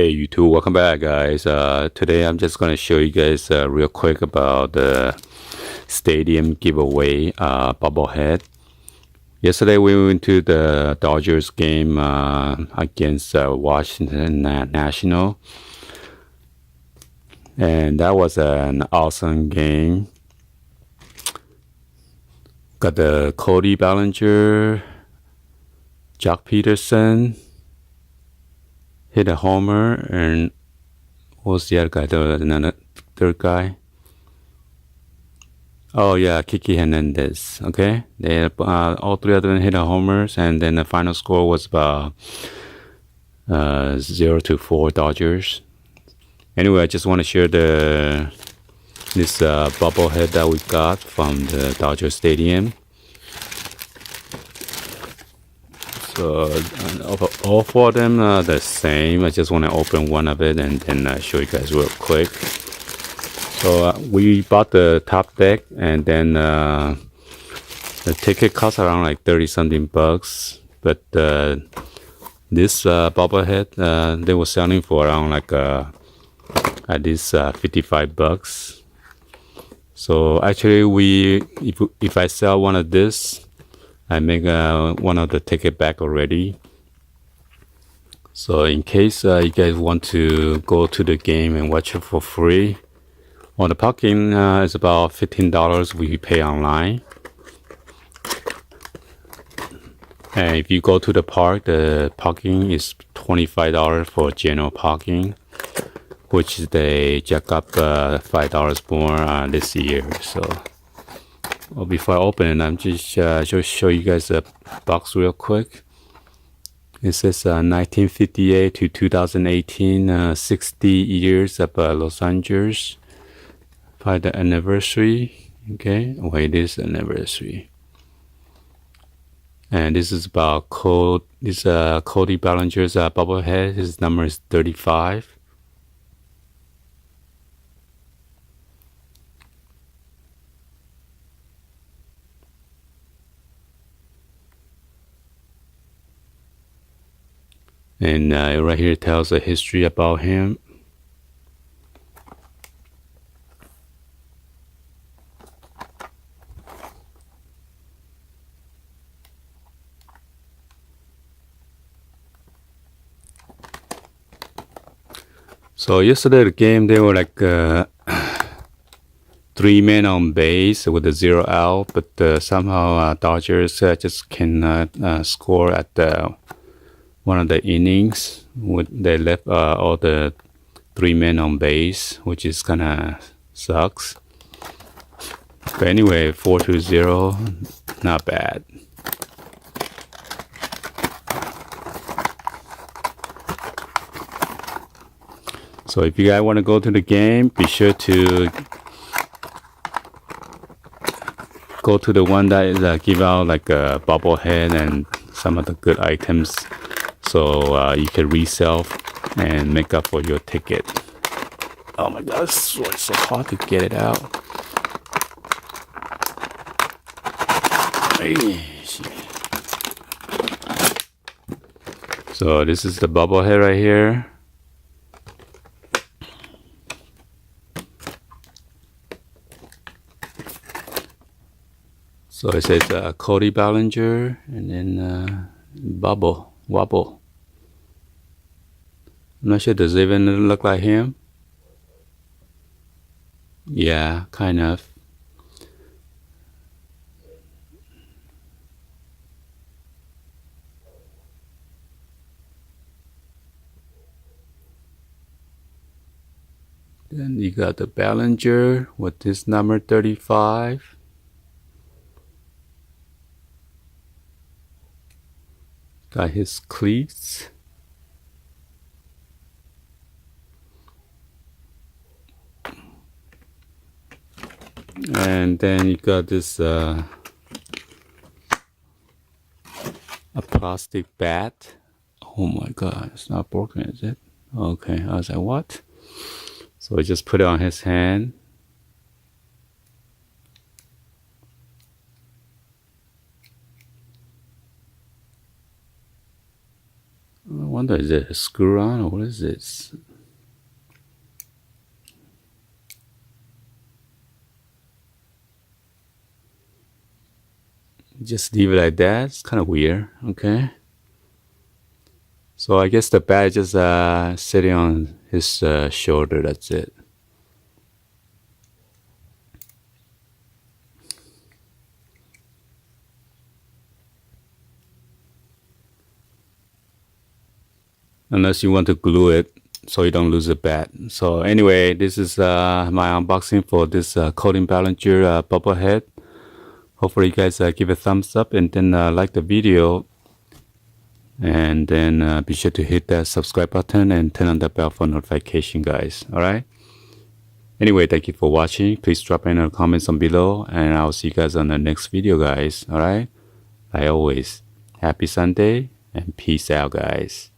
Hey YouTube, welcome back guys. Today I'm just gonna show you guys real quick about the stadium giveaway bobblehead. Yesterday we went to the Dodgers game against Washington National, and that was an awesome game. Got the Cody Bellinger, Jock Peterson hit a homer, and what was the other guy? Another third guy. Oh yeah, Kiki Hernandez. Okay, they all three of them hit a homers, and then the final score was about 0-4 Dodgers. Anyway, I just want to share this bobblehead that we got from the Dodger Stadium. So all four of them are the same. I just want to open one of it and then show you guys real quick. So we bought the top deck, and then the ticket cost around like 30 something bucks. But this bobblehead they were selling for around like at least 55 bucks. So actually, if I sell one of this, I make one of the ticket back already. So in case you guys want to go to the game and watch it for free. Well, the parking is about $15 we pay online. And if you go to the park, the parking is $25 for general parking, which they jack up $5 more this year. So, well, before I open it, I'm just show you guys the box real quick. It says 1958 to 2018, 60 years of Los Angeles. By the anniversary. Okay, wait, this anniversary. And this is about Cody Bellinger's bobblehead. His number is 35. And right here it tells a history about him. So yesterday the game, they were like 3 men on base with a 0 out, but somehow Dodgers just cannot score at one of the innings. They left all the 3 men on base, which is kind of sucks. But anyway, 4-0, not bad. So if you guys want to go to the game, be sure to go to the one that is give out like a bobblehead and some of the good items, so you can resell and make up for your ticket. Oh my god, it's so hard to get it out. So this is the bobblehead right here. So it says Cody Bellinger, and then Wobble. I'm not sure, does it even look like him? Yeah, kind of. Then you got the Bellinger with this number 35. Got his cleats. And then you got this a plastic bat. Oh my god, it's not broken, is it? Okay, I was like, what? So I just put it on his hand. wonder, is it a screw on or what is this? Just leave it like that. It's kind of weird. Okay. So I guess the bat just sitting on his shoulder. That's it. Unless you want to glue it so you don't lose the bat. So anyway, this is my unboxing for this Cody Bellinger Bobblehead. Hopefully you guys give a thumbs up and then like the video. And then be sure to hit that subscribe button and turn on the bell for notification, guys. Alright? Anyway, thank you for watching. Please drop in the comments on below. And I'll see you guys on the next video, guys. Alright? Like always, happy Sunday and peace out, guys.